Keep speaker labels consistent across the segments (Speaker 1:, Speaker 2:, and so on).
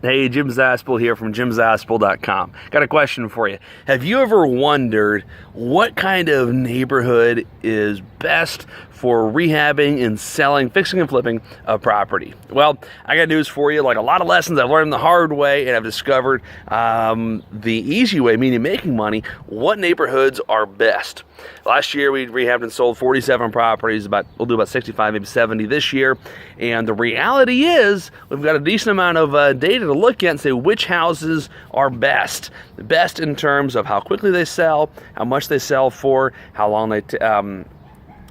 Speaker 1: Hey, Jim Zaspel here from jimzaspel.com. Got a question for you. Have you ever wondered what kind of neighborhood is best for rehabbing and selling, fixing and flipping a property? Well, I got news for you. Like a lot of lessons I've learned the hard way, and I've discovered the easy way, meaning making money, what neighborhoods are best. Last year we rehabbed and sold 47 properties. We'll do about 65, maybe 70 this year. And the reality is we've got a decent amount of data to look at and say which houses are best. The best in terms of how quickly they sell, how much they sell for, how long they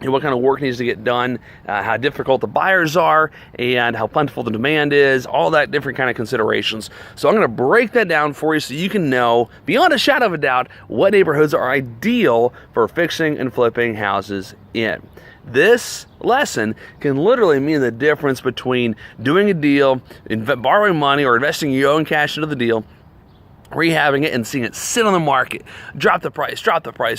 Speaker 1: what kind of work needs to get done, how difficult the buyers are, and how plentiful the demand is, all that different kind of considerations. So I'm going to break that down for you so you can know, beyond a shadow of a doubt, what neighborhoods are ideal for fixing and flipping houses in. This lesson can literally mean the difference between doing a deal, borrowing money, or investing your own cash into the deal, rehabbing it and seeing it sit on the market, drop the price,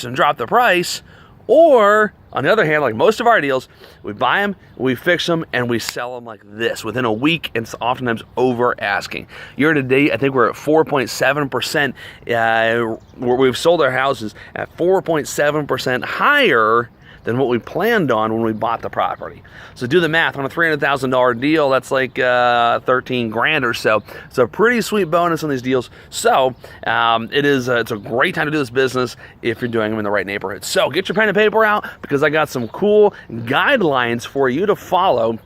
Speaker 1: and drop the price. Or, on the other hand, like most of our deals, we buy them, we fix them, and we sell them like this within a week, and it's oftentimes over asking. Year to date, I think we're at 4.7%. Where we've sold our houses at 4.7% higher than what we planned on when we bought the property. So do the math. On a $300,000 deal, that's like 13 grand or so. It's a pretty sweet bonus on these deals. So it's a great time to do this business if you're doing them in the right neighborhood. So get your pen and paper out, because I got some cool guidelines for you to follow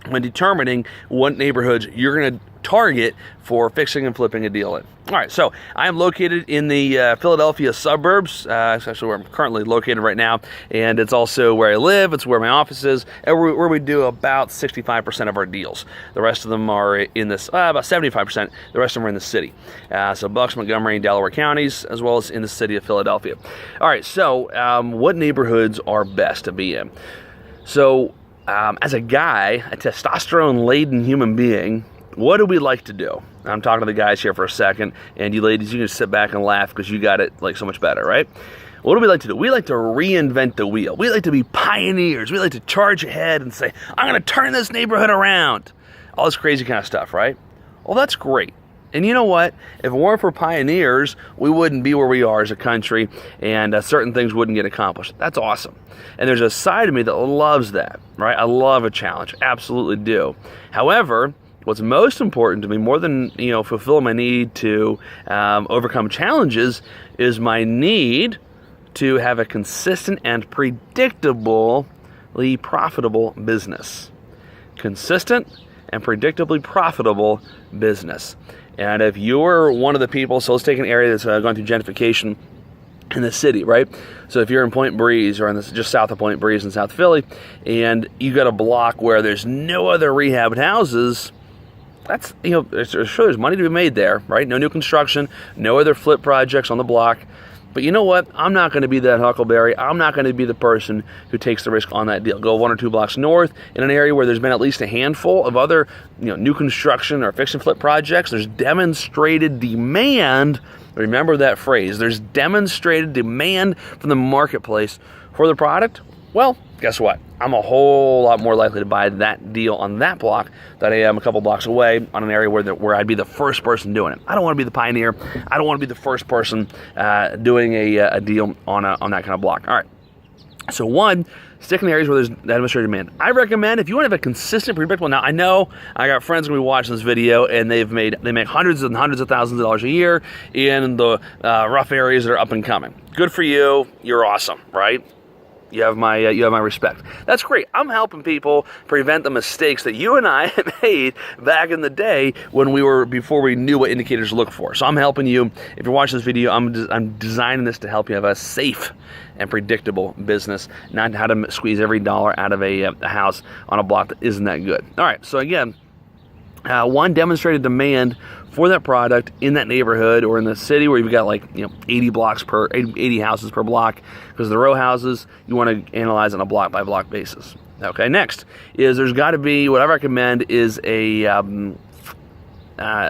Speaker 1: when determining what neighborhoods you're going to target for fixing and flipping a deal in. All right, so I am located in the Philadelphia suburbs. It's actually where I'm currently located right now, and it's also where I live. It's where my office is, and where we do about 65% of our deals. The rest of them are in this, about 75%. The rest of them are in the city. So Bucks, Montgomery, and Delaware counties, as well as in the city of Philadelphia. All right, so what neighborhoods are best to be in? So as a guy, a testosterone-laden human being, what do we like to do? I'm talking to the guys here for a second, and you ladies, you can sit back and laugh because you got it like so much better, right? What do we like to do? We like to reinvent the wheel. We like to be pioneers. We like to charge ahead and say, I'm going to turn this neighborhood around. All this crazy kind of stuff, right? Well, that's great. And you know what? If it weren't for pioneers, we wouldn't be where we are as a country, and certain things wouldn't get accomplished. That's awesome. And there's a side of me that loves that, right? I love a challenge. Absolutely do. However, what's most important to me, more than fulfill my need to overcome challenges, is my need to have a consistent and predictably profitable business. Consistent and predictably profitable business. And if you're one of the people, so let's take an area that's going through gentrification in the city, right? So if you're in Point Breeze, or just south of Point Breeze in South Philly, and you got a block where there's no other rehabbed houses, that's, there's money to be made there, right? No new construction, no other flip projects on the block. But you know what? I'm not going to be that huckleberry. I'm not going to be the person who takes the risk on that deal. Go 1 or 2 blocks north in an area where there's been at least a handful of other, new construction or fix and flip projects. There's demonstrated demand. Remember that phrase. There's demonstrated demand from the marketplace for the product. Well, guess what? I'm a whole lot more likely to buy that deal on that block than I am a couple blocks away on an area where I'd be the first person doing it. I don't want to be the pioneer. I don't want to be the first person doing a deal on that kind of block. All right. So one, stick in the areas where there's demonstrated demand. I recommend, if you want to have a consistent, predictable. Now I know I got friends going to be watching this video, and they make hundreds and hundreds of thousands of dollars a year in the rough areas that are up and coming. Good for you. You're awesome, right? You have my respect. That's great. I'm helping people prevent the mistakes that you and I made back in the day before we knew what indicators to look for. So I'm helping you. If you're watching this video, I'm designing this to help you have a safe and predictable business, not how to squeeze every dollar out of a house on a block that isn't that good. All right. So again, one, demonstrated demand for that product in that neighborhood or in the city where you've got 80 houses per block, because the row houses you want to analyze on a block by block basis. Okay, next is there's got to be, what I recommend is a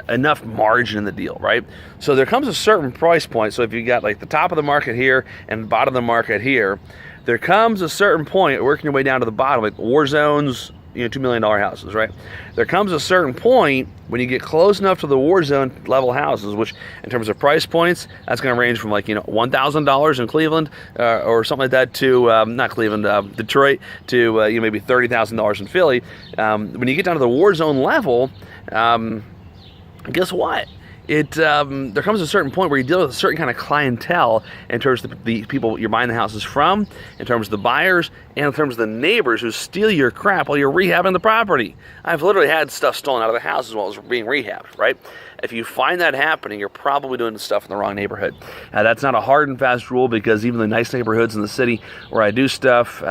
Speaker 1: enough margin in the deal, right? So there comes a certain price point. So if you got the top of the market here and bottom of the market here, there comes a certain point, working your way down to the bottom, like war zones, $2 million houses, right? There comes a certain point when you get close enough to the war zone level houses, which in terms of price points, that's going to range from like, $1,000 in Cleveland or something like that to, not Cleveland, Detroit to, maybe $30,000 in Philly. When you get down to the war zone level, guess what? There comes a certain point where you deal with a certain kind of clientele in terms of the people you're buying the houses from, in terms of the buyers, and in terms of the neighbors who steal your crap while you're rehabbing the property. I've literally had stuff stolen out of the house as well as being rehabbed, right? If you find that happening, you're probably doing stuff in the wrong neighborhood. That's not a hard and fast rule, because even the nice neighborhoods in the city where I do stuff,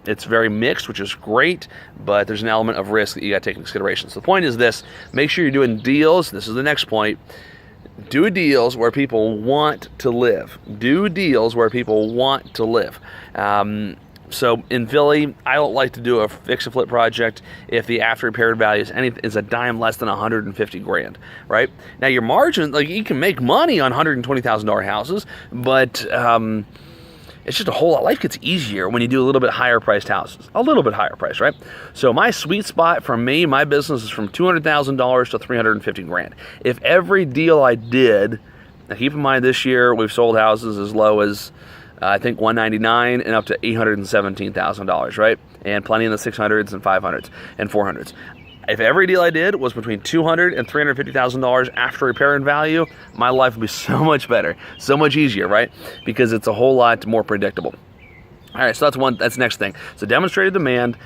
Speaker 1: it's very mixed, which is great, but there's an element of risk that you got to take into consideration. So the point is this: make sure you're doing deals. This is the next point. Do deals where people want to live. Do deals where people want to live. So in Philly, I don't like to do a fix and flip project if the after repair value is a dime less than 150 grand, right? Now your margin, like, you can make money on $120,000 houses, but it's just a whole lot. Life gets easier when you do a little bit higher priced houses. A little bit higher price, right? So my sweet spot for me, my business is from $200,000 to 350 grand. If every deal I did, now keep in mind this year we've sold houses as low as I think $199 and up to $817,000, right? And plenty in the 600s and 500s and 400s. If every deal I did was between $200,000 and $350,000 after repair and value, my life would be so much better, so much easier, right? Because it's a whole lot more predictable. All right, so that's the next thing. So demonstrated demand.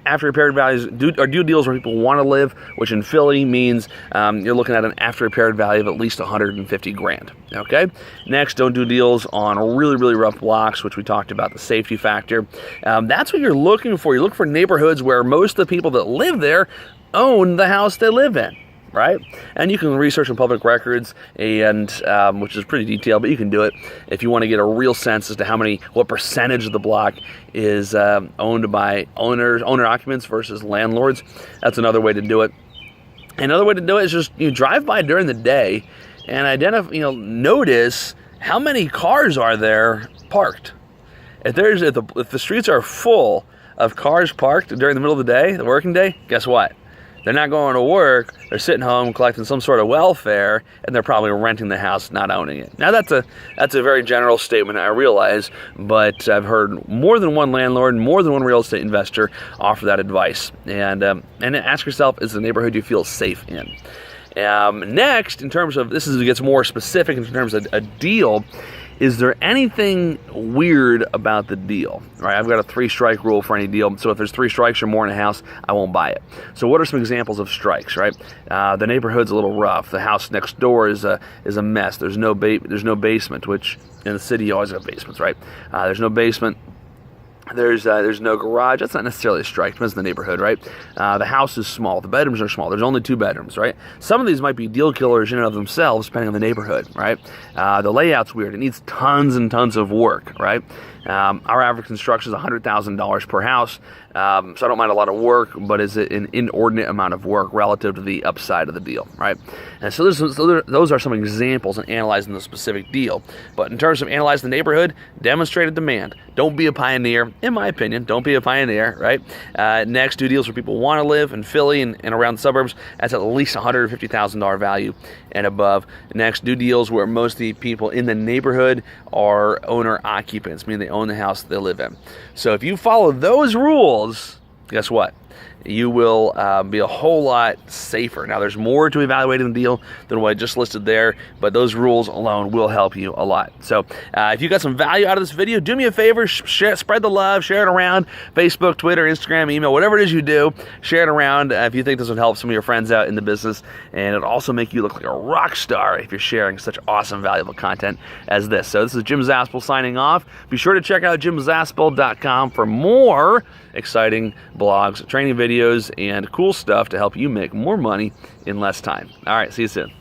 Speaker 1: After repaired values, do deals where people want to live, which in Philly means you're looking at an after repaired value of at least 150 grand. Okay. Next, don't do deals on really, really rough blocks, which we talked about, the safety factor. That's what you're looking for. You look for neighborhoods where most of the people that live there own the house they live in. Right? And you can research in public records, and which is pretty detailed, but you can do it if you want to get a real sense as to what percentage of the block is owned by owner occupants versus landlords. That's another way to do it. Another way to do it is just drive by during the day and notice how many cars are there parked. If the streets are full of cars parked during the middle of the day, the working day, guess what? They're not going to work, they're sitting home collecting some sort of welfare, and they're probably renting the house, not owning it. Now that's a very general statement, I realize, but I've heard more than one landlord, more than one real estate investor offer that advice. And ask yourself, is the neighborhood you feel safe in? Next, in terms of, it gets more specific in terms of a deal. Is there anything weird about the deal? Right, I've got a 3-strike rule for any deal. So if there's 3 strikes or more in a house, I won't buy it. So what are some examples of strikes? Right, the neighborhood's a little rough. The house next door is a mess. There's no basement, which in the city you always have basements, right? There's no basement. There's no garage. That's not necessarily a strike. Depends on the neighborhood, right? The house is small. The bedrooms are small. There's only 2 bedrooms, right? Some of these might be deal killers in and of themselves, depending on the neighborhood, right? The layout's weird. It needs tons and tons of work, right? Our average construction is $100,000 per house, so I don't mind a lot of work, but it's an inordinate amount of work relative to the upside of the deal, right? And so those are some examples in analyzing the specific deal. But in terms of analyzing the neighborhood, demonstrated demand. Don't be a pioneer, in my opinion. Don't be a pioneer, right? Next, do deals where people want to live in Philly and around the suburbs. That's at least $150,000 value and above. Next, do deals where most of the people in the neighborhood are owner occupants, meaning they own the house they live in. So if you follow those rules, guess what? You will be a whole lot safer. Now, there's more to evaluating the deal than what I just listed there, but those rules alone will help you a lot. So if you got some value out of this video, do me a favor, spread the love, share it around Facebook, Twitter, Instagram, email, whatever it is you do, share it around if you think this would help some of your friends out in the business, and it'll also make you look like a rock star if you're sharing such awesome, valuable content as this. So this is Jim Zaspel signing off. Be sure to check out jimzaspel.com for more exciting blogs, training videos, and cool stuff to help you make more money in less time. All right, see you soon.